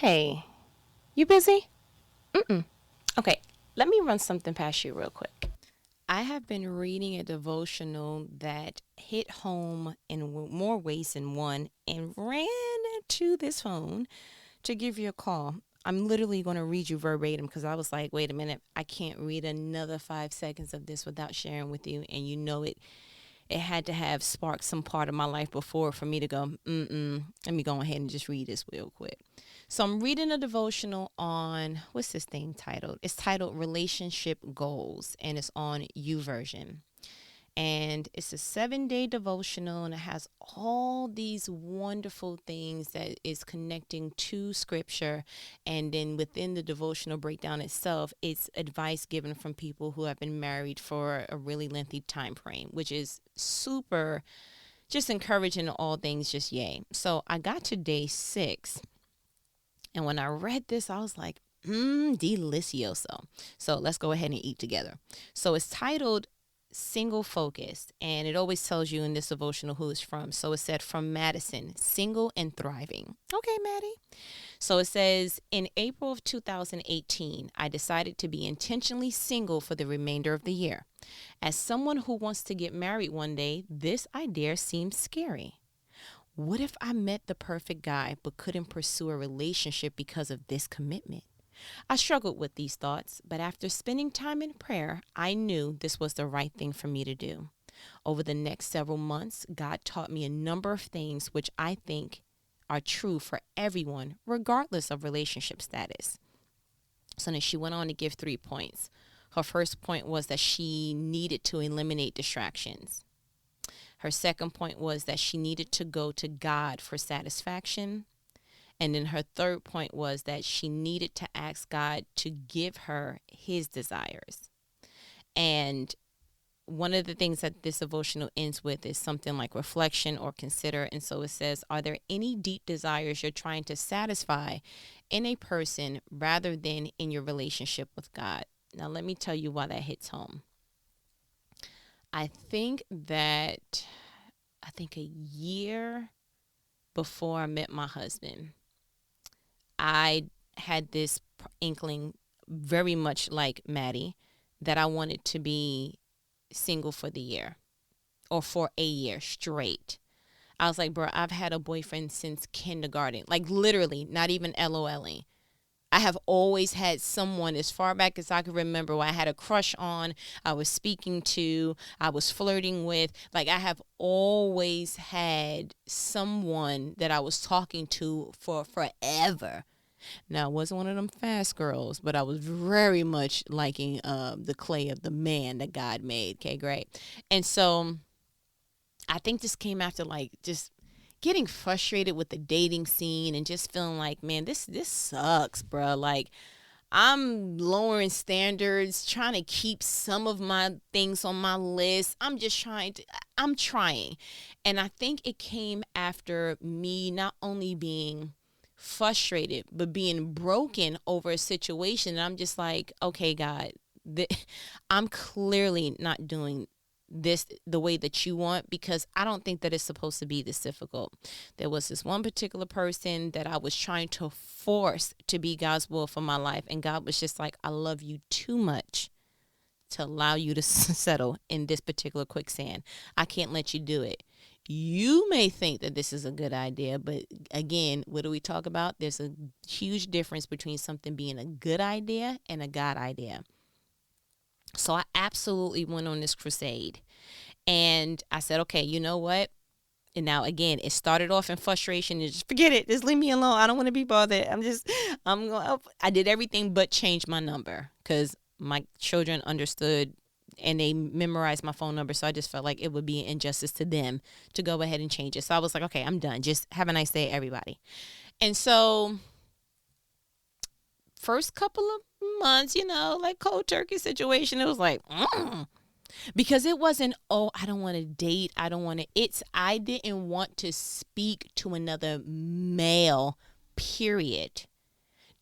Hey, you busy? Mm-mm. Okay, let me run something past you real quick. I have been reading a devotional that hit home in more ways than one and ran to this phone to give you a call. I'm literally going to read you verbatim because I was like, wait a minute, I can't read another 5 seconds of this without sharing with you. And you know it had to have sparked some part of my life before for me to go, let me go ahead and just read this real quick. So I'm reading a devotional on, what's this thing titled? It's titled Relationship Goals, and it's on YouVersion. And it's a 7-day devotional, and it has all these wonderful things that is connecting to scripture. And then within the devotional breakdown itself, it's advice given from people who have been married for a really lengthy time frame, which is super just encouraging all things, just yay. So I got to day 6, and when I read this, I was like, delicioso. So let's go ahead and eat together. So it's titled Single Focused, and it always tells you in this devotional who it's from. So it said, from Madison, single and thriving. Okay, Maddie. So it says, in April of 2018, I decided to be intentionally single for the remainder of the year. As someone who wants to get married one day, this idea seems scary. What if I met the perfect guy but couldn't pursue a relationship because of this commitment? I struggled with these thoughts, but after spending time in prayer, I knew this was the right thing for me to do. Over the next several months, God taught me a number of things which I think are true for everyone, regardless of relationship status. So then she went on to give 3 points. Her first point was that she needed to eliminate distractions. Her second point was that she needed to go to God for satisfaction. And then her third point was that she needed to ask God to give her his desires. And one of the things that this devotional ends with is something like reflection or consider. And so it says, are there any deep desires you're trying to satisfy in a person rather than in your relationship with God? Now, let me tell you why that hits home. I think a year before I met my husband, I had this inkling, very much like Maddie, that I wanted to be single for the year or for a year straight. I was like, bro, I've had a boyfriend since kindergarten, like literally, not even LOLing. I have always had someone as far back as I can remember where I had a crush on, I was speaking to, I was flirting with. Like, I have always had someone that I was talking to for forever. Now, I wasn't one of them fast girls, but I was very much liking the clay of the man that God made. Okay, great. And so I think this came after like just getting frustrated with the dating scene and just feeling like, man, this sucks, bro. Like, I'm lowering standards, trying to keep some of my things on my list. I'm trying. And I think it came after me not only being frustrated, but being broken over a situation. And I'm just like, okay, God, I'm clearly not doing this the way that you want, because I don't think that it's supposed to be this difficult. There was this one particular person that I was trying to force to be God's will for my life, and God was just like, I love you too much to allow you to settle in this particular quicksand. I can't let you do it. You may think that this is a good idea, but again, what do we talk about? There's a huge difference between something being a good idea and a God idea. So I absolutely went on this crusade, and I said, okay, you know what? And now again, it started off in frustration and just forget it. Just leave me alone. I don't want to be bothered. I did everything but change my number because my children understood and they memorized my phone number. So I just felt like it would be an injustice to them to go ahead and change it. So I was like, okay, I'm done. Just have a nice day, everybody. And so first couple of months, like cold turkey situation, it was like, because it wasn't, oh, I don't want to date. I didn't want to speak to another male, period.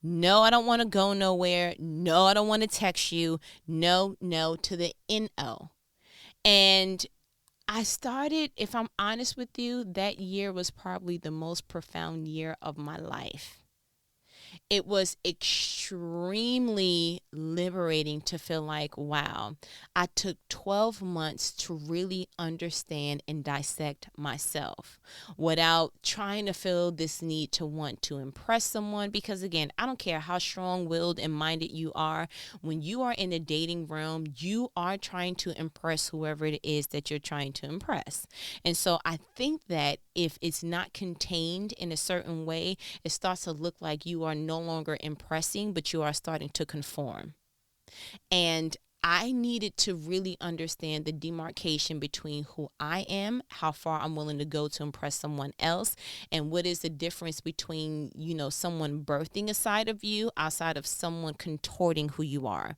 No, I don't want to go nowhere. No, I don't want to text you. No, to the NO. And I started, if I'm honest with you, that year was probably the most profound year of my life. it was extremely liberating to feel like, wow, I took 12 months to really understand and dissect myself without trying to feel this need to want to impress someone. Because again, I don't care how strong willed and minded you are, when you are in the dating realm, you are trying to impress whoever it is that you're trying to impress. And so I think that if it's not contained in a certain way, it starts to look like you are no longer impressing, but you are starting to conform. And I needed to really understand the demarcation between who I am, how far I'm willing to go to impress someone else, and what is the difference between, someone birthing a side of you outside of someone contorting who you are.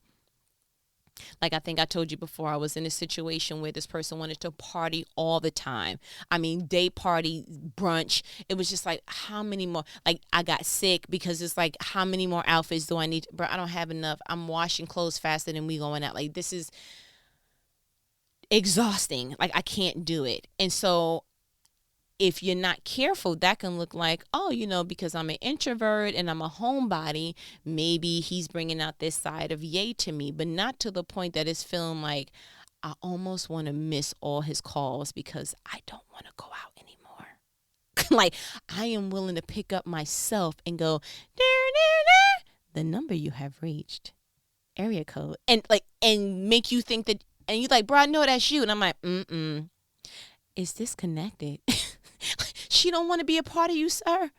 Like I think I told you before, I was in a situation where this person wanted to party all the time. I mean, day party, brunch. It was just like, how many more? Like, I got sick because it's like, how many more outfits do I need? Bro, I don't have enough. I'm washing clothes faster than we going out. Like, this is exhausting. Like, I can't do it. And so if you're not careful, that can look like, oh, because I'm an introvert and I'm a homebody, maybe he's bringing out this side of Ye to me, but not to the point that it's feeling like I almost want to miss all his calls because I don't want to go out anymore. Like, I am willing to pick up myself and go, the number you have reached, area code, and make you think that, and you're like, bro, I know that's you. And I'm like, is this connected? She don't want to be a part of you, sir.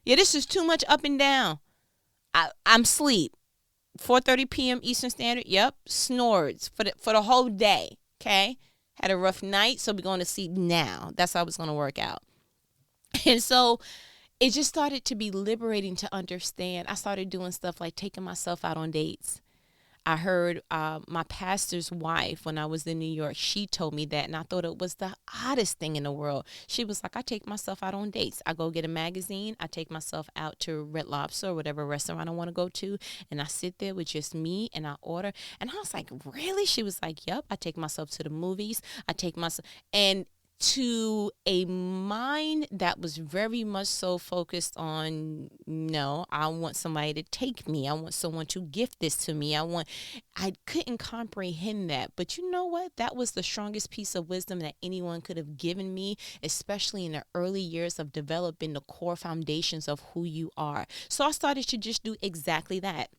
Yeah, this is too much up and down. I'm sleep. 4:30 p.m. Eastern Standard. Yep, snored for the whole day. Okay, had a rough night, so we're going to sleep now. That's how it's going to work out. And so it just started to be liberating to understand. I started doing stuff like taking myself out on dates. I heard my pastor's wife, when I was in New York, she told me that, and I thought it was the oddest thing in the world. She was like, I take myself out on dates. I go get a magazine. I take myself out to Red Lobster or whatever restaurant I want to go to, and I sit there with just me, and I order. And I was like, really? She was like, yep, I take myself to the movies. I take myself, and to a mind that was very much so focused on, no, I want somebody to take me. I want someone to gift this to me. I couldn't comprehend that. But you know what? That was the strongest piece of wisdom that anyone could have given me, especially in the early years of developing the core foundations of who you are. So I started to just do exactly that.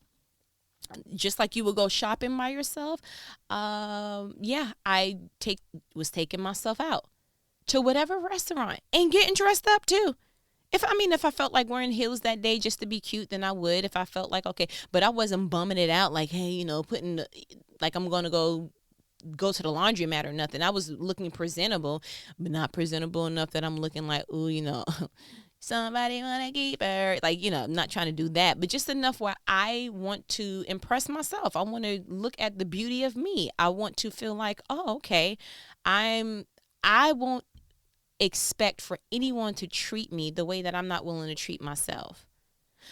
Just like you would go shopping by yourself. I was taking myself out to whatever restaurant and getting dressed up too. If I felt like wearing heels that day just to be cute, then I would. If I felt like, okay, but I wasn't bumming it out like, hey, like I'm going to go to the laundromat or nothing. I was looking presentable, but not presentable enough that I'm looking like, ooh, somebody want to keep her. Like, I'm not trying to do that, but just enough where I want to impress myself. I want to look at the beauty of me. I want to feel like, oh, okay, I won't expect for anyone to treat me the way that I'm not willing to treat myself.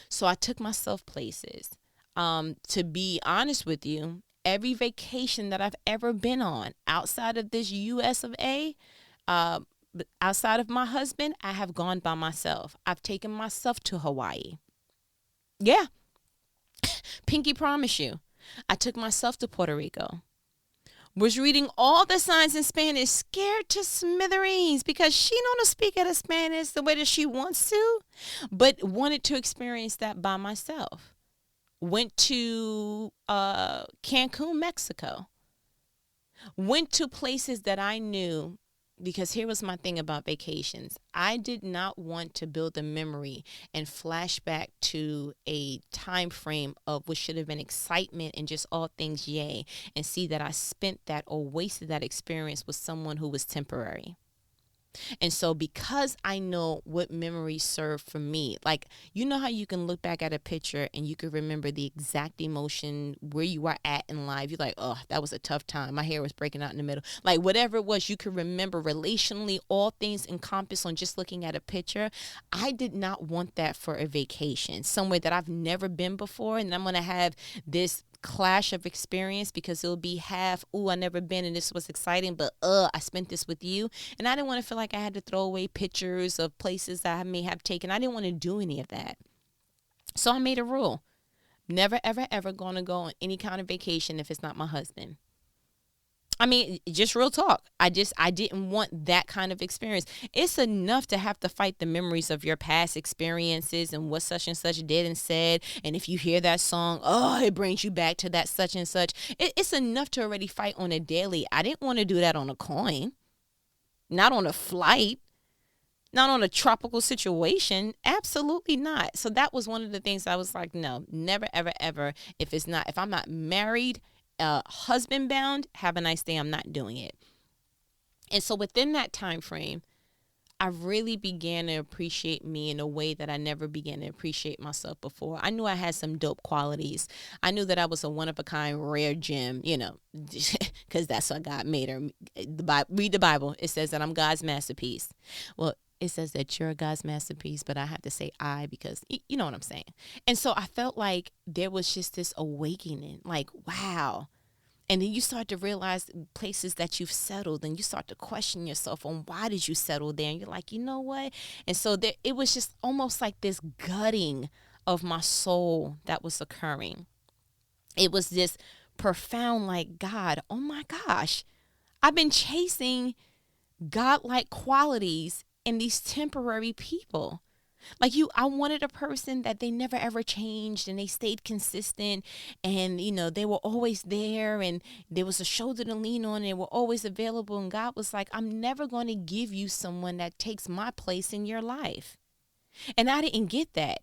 So I took myself places. To be honest with you, every vacation that I've ever been on outside of this US of A, outside of my husband, I have gone by myself. I've taken myself to Hawaii. Yeah. Pinky promise you. I took myself to Puerto Rico. Was reading all the signs in Spanish, scared to smithereens because she don't speak at a Spanish the way that she wants to, but wanted to experience that by myself. Went to Cancun, Mexico. Went to places that I knew, because here was my thing about vacations. I did not want to build a memory and flash back to a time frame of what should have been excitement and just all things yay, and see that I spent that or wasted that experience with someone who was temporary. And so because I know what memories serve for me, like, how you can look back at a picture and you can remember the exact emotion where you are at in life. You're like, oh, that was a tough time. My hair was breaking out in the middle. Like, whatever it was, you can remember relationally, all things encompassed on just looking at a picture. I did not want that for a vacation, somewhere that I've never been before. And I'm going to have this clash of experience because it'll be half, ooh, I never been and this was exciting, but I spent this with you. And I didn't want to feel like I had to throw away pictures of places that I may have taken. I didn't want to do any of that. So I made a rule. Never, ever, ever going to go on any kind of vacation if it's not my husband. I mean, just real talk. I didn't want that kind of experience. It's enough to have to fight the memories of your past experiences and what such and such did and said. And if you hear that song, oh, it brings you back to that such and such. It's enough to already fight on a daily. I didn't want to do that on a coin, not on a flight, not on a tropical situation. Absolutely not. So that was one of the things I was like, no, never, ever, ever. If I'm not married, husband bound, have a nice day. I'm not doing it. And so within that time frame, I really began to appreciate me in a way that I never began to appreciate myself before. I knew I had some dope qualities. I knew that I was a one of a kind, rare gem, because that's what God made her. Read the Bible. It says that I'm God's masterpiece. Well, it says that you're God's masterpiece, but I have to say I because you know what I'm saying. And so I felt like there was just this awakening, like, wow. And then you start to realize places that you've settled and you start to question yourself on why did you settle there? And you're like, you know what? And so it was just almost like this gutting of my soul that was occurring. It was this profound, like, God, oh my gosh, I've been chasing godlike qualities in these temporary people. Like I wanted a person that they never ever changed and they stayed consistent and, they were always there and there was a shoulder to lean on and they were always available. And God was like, I'm never going to give you someone that takes my place in your life. And I didn't get that.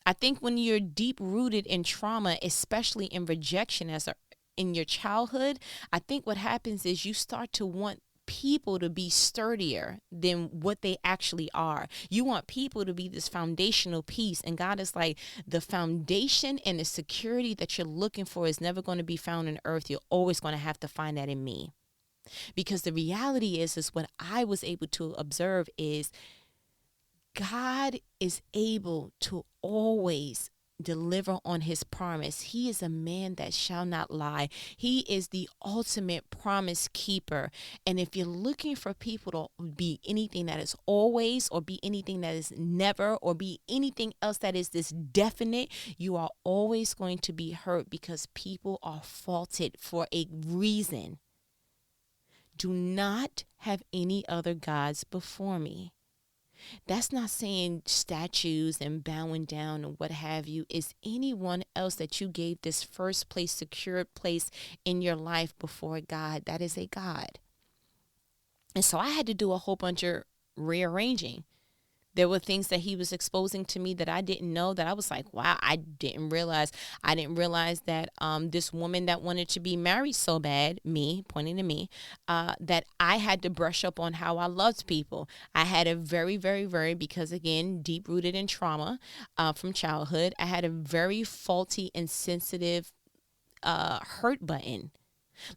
I think when you're deep rooted in trauma, especially in rejection in your childhood, I think what happens is you start to want people to be sturdier than what they actually are. You want people to be this foundational piece. And God is like, the foundation and the security that you're looking for is never going to be found on earth. You're always going to have to find that in me. Because the reality is what I was able to observe is God is able to always deliver on his promise. He is a man that shall not lie. He is the ultimate promise keeper. And if you're looking for people to be anything that is always, or be anything that is never, or be anything else that is this definite, you are always going to be hurt because people are faulted for a reason. Do not have any other gods before me. That's not saying statues and bowing down and what have you. Is anyone else that you gave this first place, secured place in your life before God. That is a God. And so I had to do a whole bunch of rearranging. There were things that he was exposing to me that I didn't know, that I was like, wow, I didn't realize. I didn't realize that this woman that wanted to be married so bad, me, pointing to me, that I had to brush up on how I loved people. I had a very, very, very, because again, deep rooted in trauma from childhood, I had a very faulty and sensitive hurt button.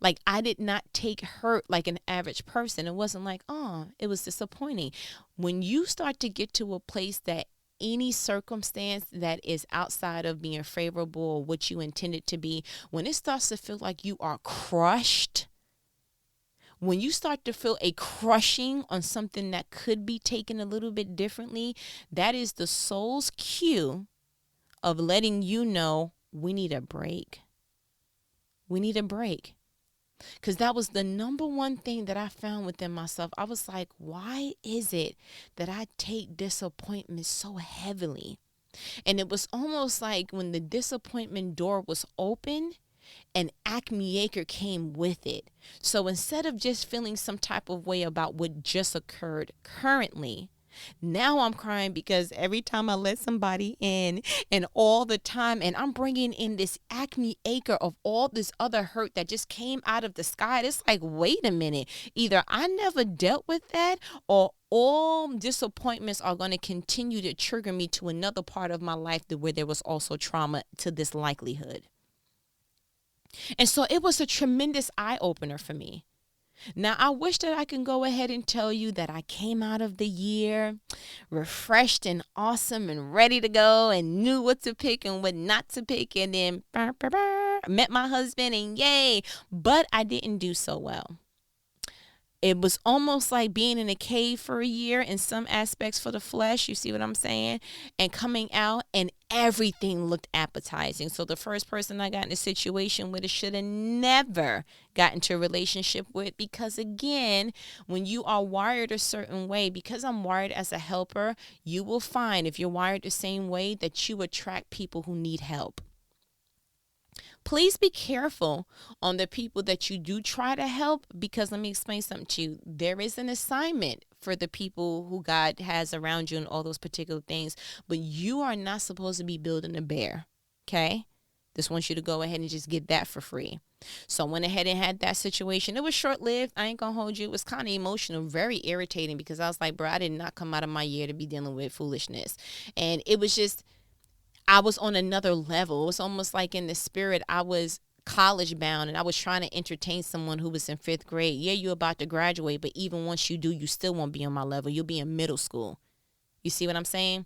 Like I did not take hurt like an average person. It wasn't like, oh, it was disappointing. When you start to get to a place that any circumstance that is outside of being favorable or what you intended to be, when it starts to feel like you are crushed, when you start to feel a crushing on something that could be taken a little bit differently, that is the soul's cue of letting you know we need a break. We need a break. Because that was the number one thing that I found within myself. I was like, why is it that I take disappointment so heavily? And it was almost like when the disappointment door was open, an Acme Acre came with it. So instead of just feeling some type of way about what just occurred currently, now I'm crying because every time I let somebody in and all the time, and I'm bringing in this Acme Acre of all this other hurt that just came out of the sky. It's like, wait a minute, either I never dealt with that, or all disappointments are going to continue to trigger me to another part of my life where there was also trauma to this likelihood. And so it was a tremendous eye opener for me. Now, I wish that I can go ahead and tell you that I came out of the year refreshed and awesome and ready to go and knew what to pick and what not to pick, and then met my husband and yay, but I didn't do so well. It was almost like being in a cave for a year in some aspects for the flesh. You see what I'm saying? And coming out and everything looked appetizing. So the first person I got in a situation with, it should have never got into a relationship with, because again, when you are wired a certain way, because I'm wired as a helper, you will find if you're wired the same way that you attract people who need help. Please be careful on the people that you do try to help, because let me explain something to you. There is an assignment for the people who God has around you and all those particular things, but you are not supposed to be building a bear. Okay? Just want you to go ahead and just get that for free. So I went ahead and had that situation. It was short-lived. I ain't gonna hold you. It was kind of emotional, very irritating, because I was like, bro, I did not come out of my year to be dealing with foolishness. And it was just, I was on another level. It was almost like in the spirit, I was college bound and I was trying to entertain someone who was in 5th grade. Yeah, you're about to graduate, but even once you do, you still won't be on my level. You'll be in middle school. You see what I'm saying?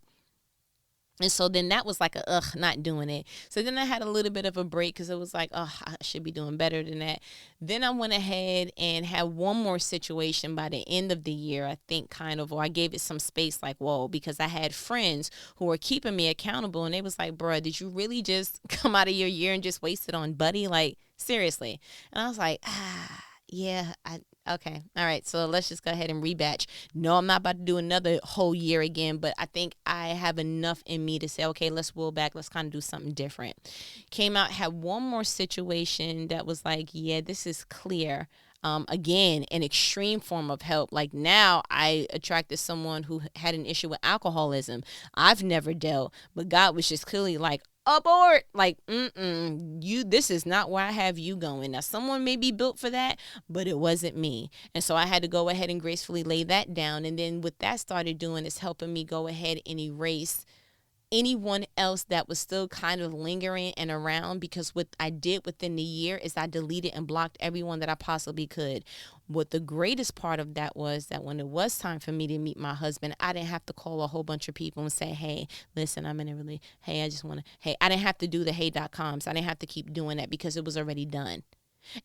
And so then that was like not doing it. So then I had a little bit of a break because it was like, I should be doing better than that. Then I went ahead and had one more situation by the end of the year, I think, kind of, or I gave it some space, like, whoa, because I had friends who were keeping me accountable. And they was like, bruh, did you really just come out of your year and just waste it on Buddy? Like, seriously. And I was like, yeah, okay. All right. So let's just go ahead and rebatch. No, I'm not about to do another whole year again, but I think I have enough in me to say, okay, let's roll back. Let's kind of do something different. Came out, had one more situation that was like, yeah, this is clear. Again, an extreme form of help. Like now I attracted someone who had an issue with alcoholism. I've never dealt, but God was just clearly like, abort, like, this is not where I have you going. Now someone may be built for that, but it wasn't me. And so I had to go ahead and gracefully lay that down. And then what that started doing is helping me go ahead and erase anyone else that was still kind of lingering and around, because what I did within the year is I deleted and blocked everyone that I possibly could. What the greatest part of that was that when it was time for me to meet my husband, I didn't have to call a whole bunch of people and say, hey, listen, I'm in a really, hey, I just want to, hey, I didn't have to do the hey.coms. I didn't have to keep doing that because it was already done.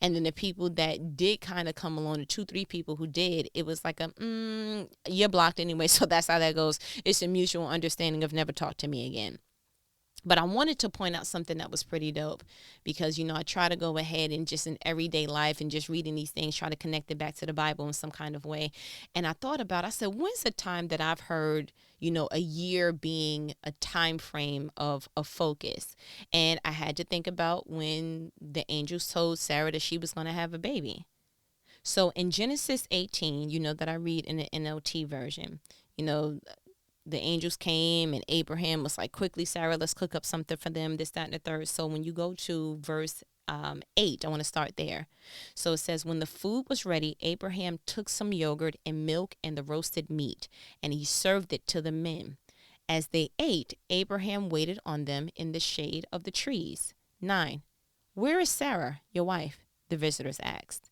And then the people that did kind of come along, the 2-3 people who did, it was like you're blocked anyway. So that's how that goes. It's a mutual understanding of never talk to me again. But I wanted to point out something that was pretty dope, because, I try to go ahead and just in everyday life and just reading these things, try to connect it back to the Bible in some kind of way. And I thought about, I said, when's the time that I've heard, a year being a time frame of focus? And I had to think about when the angels told Sarah that she was going to have a baby. So in Genesis 18, that I read in the NLT version, the angels came and Abraham was like, quickly, Sarah, let's cook up something for them, this, that, and the third. So when you go to verse 8, I want to start there. So it says, when the food was ready, Abraham took some yogurt and milk and the roasted meat, and he served it to the men. As they ate, Abraham waited on them in the shade of the trees. 9. Where is Sarah, your wife? The visitors asked.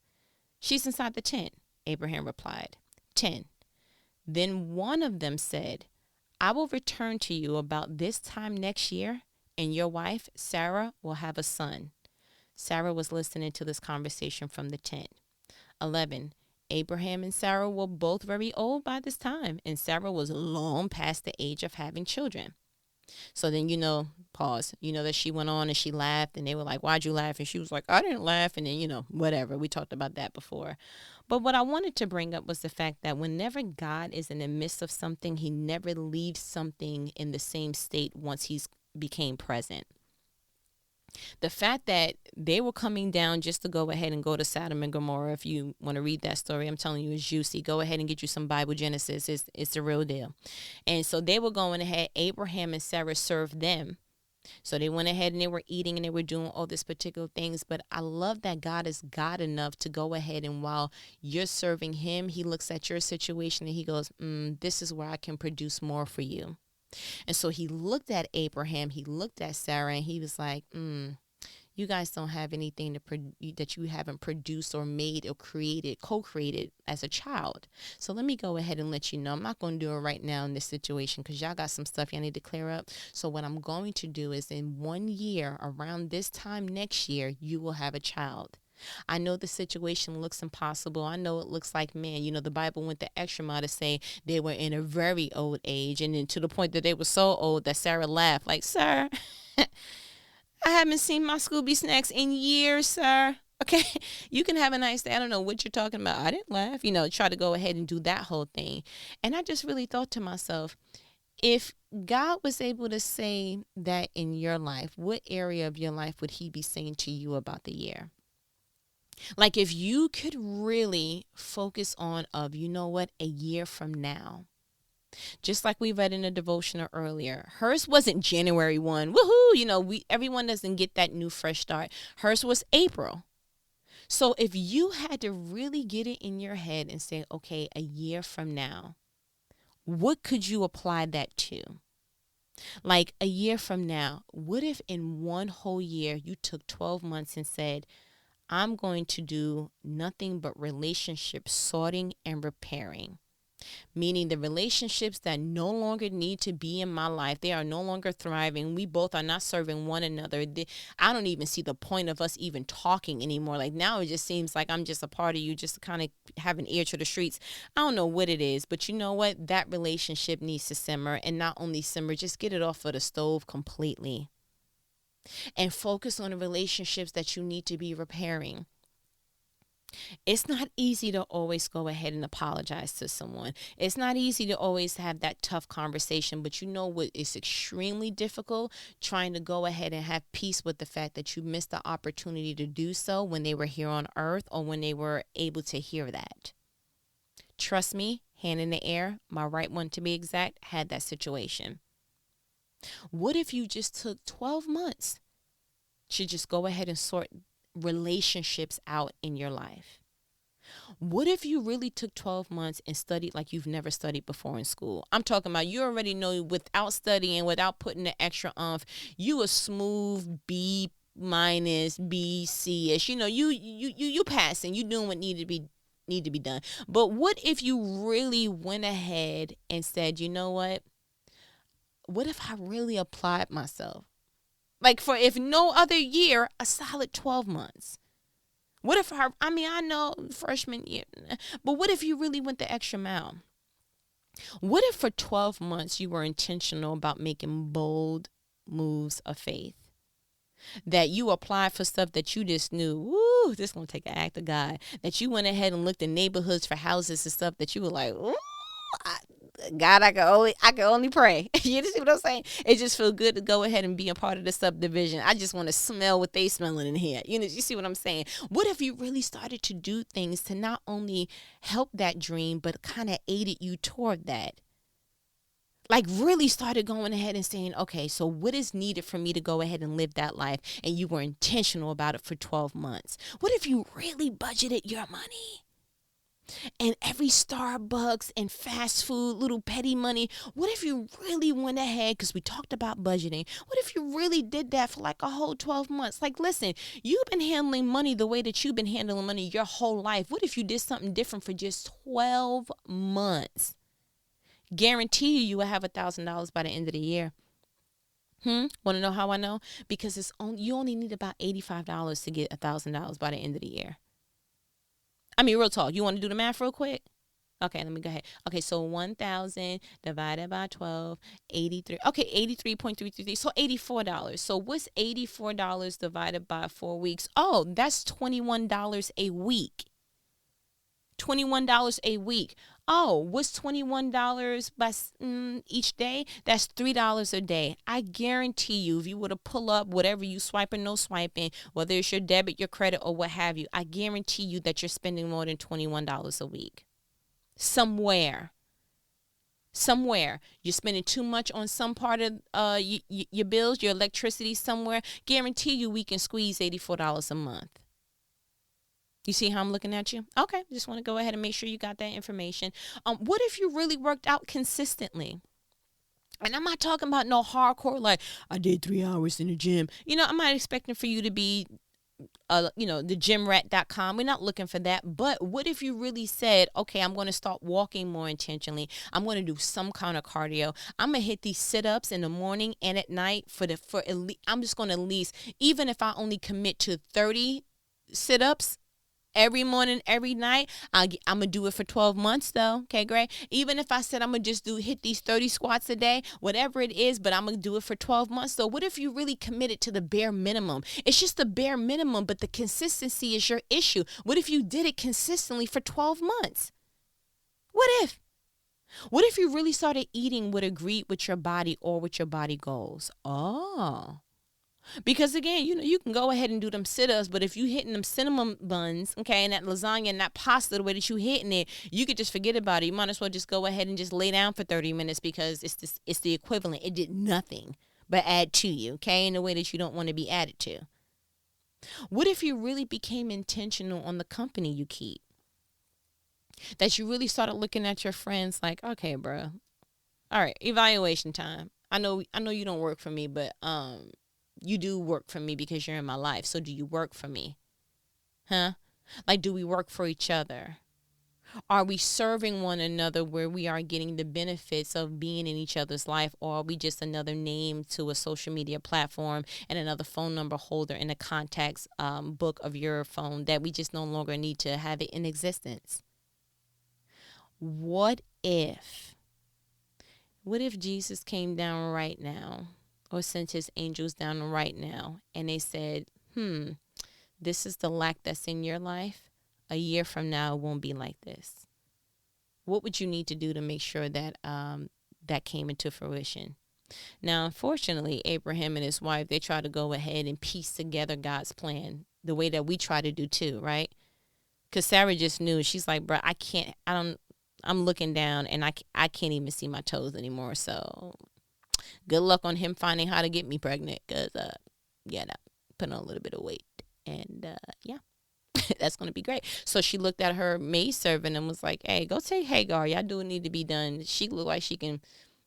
She's inside the tent, Abraham replied. 10. Then one of them said, I will return to you about this time next year, and your wife, Sarah, will have a son. Sarah was listening to this conversation from the tent. 11. Abraham and Sarah were both very old by this time, and Sarah was long past the age of having children. So then, pause, that she went on and she laughed, and they were like, why'd you laugh? And she was like, I didn't laugh. And then, whatever. We talked about that before. But what I wanted to bring up was the fact that whenever God is in the midst of something, he never leaves something in the same state once he's became present. The fact that they were coming down just to go ahead and go to Sodom and Gomorrah, if you want to read that story, I'm telling you, it's juicy. Go ahead and get you some Bible Genesis. It's the real deal. And so they were going ahead. Abraham and Sarah served them. So they went ahead and they were eating and they were doing all these particular things. But I love that God is God enough to go ahead, and while you're serving him, he looks at your situation and he goes, this is where I can produce more for you. And so he looked at Abraham, he looked at Sarah, and he was like, you guys don't have anything that you haven't produced or made or created, co-created as a child. So let me go ahead and let you know. I'm not going to do it right now in this situation because y'all got some stuff y'all need to clear up. So what I'm going to do is in 1 year, around this time next year, you will have a child. I know the situation looks impossible. I know it looks like, man, the Bible went the extra mile to say they were in a very old age, and then to the point that they were so old that Sarah laughed like, sir, I haven't seen my Scooby snacks in years, sir. Okay, you can have a nice day. I don't know what you're talking about. I didn't laugh. Try to go ahead and do that whole thing. And I just really thought to myself, if God was able to say that in your life, what area of your life would he be saying to you about the year? Like if you could really focus on a year from now, just like we read in the devotional earlier, hers wasn't January 1. Woohoo. Everyone doesn't get that new fresh start. Hers was April. So if you had to really get it in your head and say, okay, a year from now, what could you apply that to? Like a year from now, what if in one whole year you took 12 months and said, I'm going to do nothing but relationship sorting and repairing? Meaning the relationships that no longer need to be in my life, they are no longer thriving. We both are not serving one another. I don't even see the point of us even talking anymore. Like now it just seems like I'm just a part of you, just to kind of have an ear to the streets. I don't know what it is, but you know what? That relationship needs to simmer, and not only simmer, just get it off of the stove completely and focus on the relationships that you need to be repairing. It's not easy to always go ahead and apologize to someone. It's not easy to always have that tough conversation, but you know what is extremely difficult? Trying to go ahead and have peace with the fact that you missed the opportunity to do so when they were here on earth, or when they were able to hear that. Trust me, hand in the air, my right one to be exact, had that situation. What if you just took 12 months to just go ahead and sort relationships out in your life? What if you really took 12 months and studied like you've never studied before in school? I'm talking about you already know, without studying, without putting the extra you a smooth B minus, B, C-ish. You passing, you doing what need to be done. But what if you really went ahead and said, you know what if I really applied myself? Like for, if no other year, a solid 12 months. What if I know freshman year, but what if you really went the extra mile? What if for 12 months you were intentional about making bold moves of faith? That you applied for stuff that you just knew, woo, this is going to take an act of God. That you went ahead and looked in neighborhoods for houses and stuff that you were like, ooh, God, I can only pray. You see what I'm saying? It just feels good to go ahead and be a part of the subdivision. I just want to smell what they smelling in here. You see what I'm saying? What if you really started to do things to not only help that dream, but kind of aided you toward that? Like really started going ahead and saying, okay, so what is needed for me to go ahead and live that life? And you were intentional about it for 12 months. What if you really budgeted your money? And every Starbucks and fast food, little petty money, what if you really went ahead, because we talked about budgeting, what if you really did that for like a whole 12 months? Like, listen, you've been handling money the way that you've been handling money your whole life. What if you did something different for just 12 months? Guarantee you will have $1,000 by the end of the year. Want to know how I know? Because you only need about $85 to get $1,000 by the end of the year. I mean, real talk. You want to do the math real quick? Okay, let me go ahead. Okay, so 1,000 divided by 12, 83. Okay, 83.333. So $84. So what's $84 divided by 4 weeks? Oh, that's $21 a week. $21 a week. Oh, what's $21 by each day? That's $3 a day. I guarantee you, if you were to pull up whatever you swiping, no swiping, whether it's your debit, your credit, or what have you, I guarantee you that you're spending more than $21 a week. Somewhere. You're spending too much on some part of your bills, your electricity somewhere. Guarantee you we can squeeze $84 a month. You see how I'm looking at you? Okay, just want to go ahead and make sure you got that information. What if you really worked out consistently? And I'm not talking about no hardcore, like I did 3 hours in the gym. I'm not expecting for you to be, the gymrat.com. We're not looking for that. But what if you really said, okay, I'm going to start walking more intentionally. I'm going to do some kind of cardio. I'm going to hit these sit-ups in the morning and at night I'm just going to at least, even if I only commit to 30 sit-ups every morning, every night. I'm going to do it for 12 months though. Okay, great. Even if I said I'm going to just hit these 30 squats a day, whatever it is, but I'm going to do it for 12 months. So what if you really committed to the bare minimum? It's just the bare minimum, but the consistency is your issue. What if you did it consistently for 12 months? What if? What if you really started eating what agreed with your body or with your body goals? Oh. Because again, you can go ahead and do them sit-ups, but if you hitting them cinnamon buns, okay, and that lasagna and that pasta, the way that you hitting it, you could just forget about it. You might as well just go ahead and just lay down for 30 minutes because it's the equivalent. It did nothing but add to you, okay, in a way that you don't want to be added to. What if you really became intentional on the company you keep? That you really started looking at your friends like, okay, bro, all right, evaluation time. I know you don't work for me, but you do work for me because you're in my life. So do you work for me? Huh? Like, do we work for each other? Are we serving one another where we are getting the benefits of being in each other's life, or are we just another name to a social media platform and another phone number holder in a contacts book of your phone that we just no longer need to have it in existence? What if Jesus came down right now, or sent his angels down right now, and they said, this is the lack that's in your life. A year from now, it won't be like this. What would you need to do to make sure that that came into fruition? Now, unfortunately, Abraham and his wife, they try to go ahead and piece together God's plan the way that we try to do too, right? Because Sarah just knew. She's like, bro, I'm looking down and I can't even see my toes anymore. So good luck on him finding how to get me pregnant because, putting on a little bit of weight. And, that's going to be great. So she looked at her maidservant and was like, hey, go take Hagar. Y'all do what need to be done. She look like she can,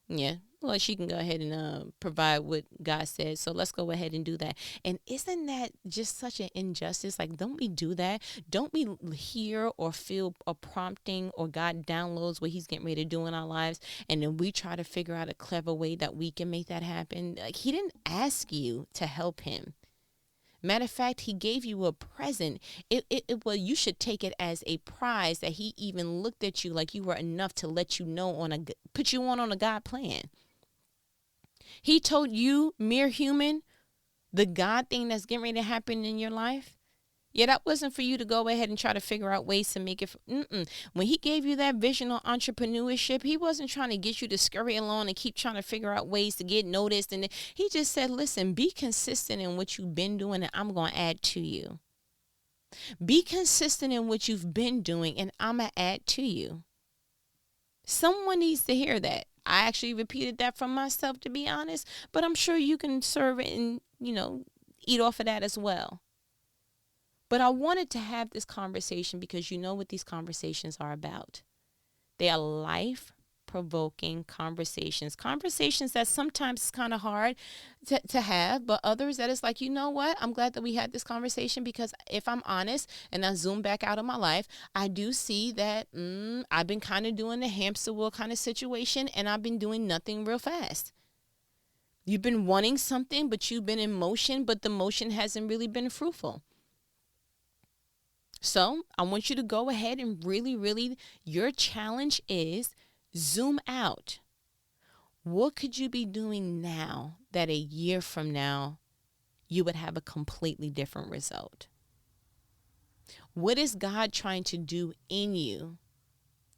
she can go ahead and provide what God said. So let's go ahead and do that. And isn't that just such an injustice? Like, don't we do that? Don't we hear or feel a prompting or God downloads what he's getting ready to do in our lives? And then we try to figure out a clever way that we can make that happen. Like, he didn't ask you to help him. Matter of fact, he gave you a present. Well, you should take it as a prize that he even looked at you like you were enough to let you know put you on a God plan. He told you, mere human, the God thing that's getting ready to happen in your life. Yeah, that wasn't for you to go ahead and try to figure out ways to make it. When he gave you that vision on entrepreneurship, he wasn't trying to get you to scurry along and keep trying to figure out ways to get noticed. And he just said, listen, be consistent in what you've been doing and I'm going to add to you. Be consistent in what you've been doing and I'm going to add to you. Someone needs to hear that. I actually repeated that from myself, to be honest, but I'm sure you can serve it and, eat off of that as well. But I wanted to have this conversation because you know what these conversations are about. They are life-provoking conversations that sometimes is kind of hard to have, but others that is like, you know what? I'm glad that we had this conversation because if I'm honest and I zoom back out of my life, I do see that I've been kind of doing the hamster wheel kind of situation and I've been doing nothing real fast. You've been wanting something, but you've been in motion, but the motion hasn't really been fruitful. So I want you to go ahead and really, your challenge is zoom out. What could you be doing now that a year from now you would have a completely different result? What is God trying to do in you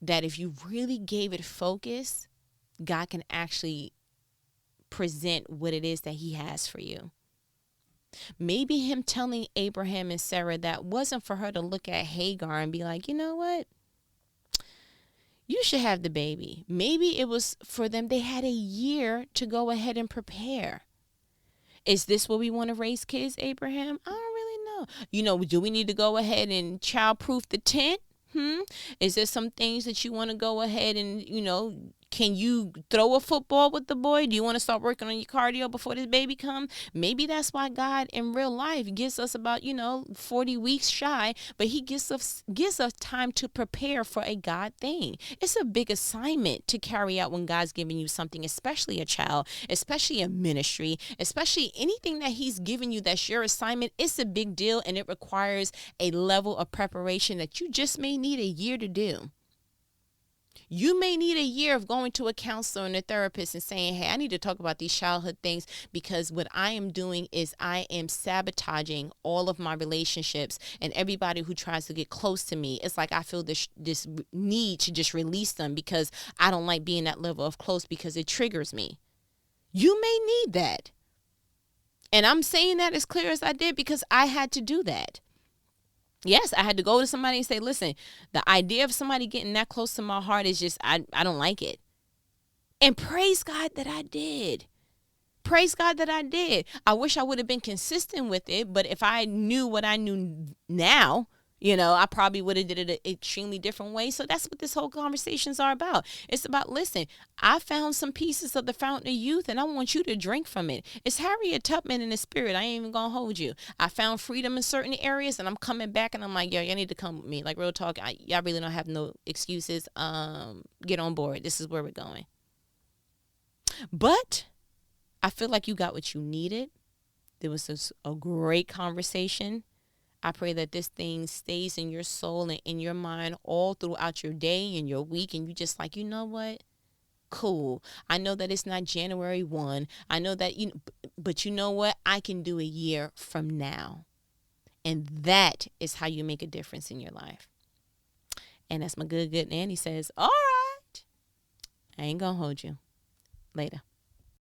that if you really gave it focus, God can actually present what it is that he has for you? Maybe him telling Abraham and Sarah that wasn't for her to look at Hagar and be like, you know what? You should have the baby. Maybe it was for them. They had a year to go ahead and prepare. Is this what we want to raise kids, Abraham? I don't really know. Do we need to go ahead and childproof the tent? Is there some things that you want to go ahead and, Can you throw a football with the boy? Do you want to start working on your cardio before this baby comes? Maybe that's why God in real life gives us about, 40 weeks shy, but he gives us time to prepare for a God thing. It's a big assignment to carry out when God's giving you something, especially a child, especially a ministry, especially anything that he's given you that's your assignment. It's a big deal, and it requires a level of preparation that you just may need a year to do. You may need a year of going to a counselor and a therapist and saying, hey, I need to talk about these childhood things, because what I am doing is I am sabotaging all of my relationships and everybody who tries to get close to me. It's like I feel this need to just release them because I don't like being that level of close because it triggers me. You may need that. And I'm saying that as clear as I did because I had to do that. Yes, I had to go to somebody and say, listen, the idea of somebody getting that close to my heart is just, I don't like it. And praise God that I did. Praise God that I did. I wish I would have been consistent with it, but if I knew what I knew now, I probably would have did it an extremely different way. So that's what this whole conversations are about. It's about, listen, I found some pieces of the fountain of youth and I want you to drink from it. It's Harriet Tubman in the spirit. I ain't even gonna hold you. I found freedom in certain areas and I'm coming back and I'm like, yo, y'all need to come with me. Like, real talk, y'all really don't have no excuses. Get on board. This is where we're going. But I feel like you got what you needed. There was a great conversation. I pray that this thing stays in your soul and in your mind all throughout your day and your week. And you just like, you know what? Cool. I know that it's not January 1. I know that, but you know what? I can do a year from now. And that is how you make a difference in your life. And as my good Nanny says, all right, I ain't going to hold you. Later.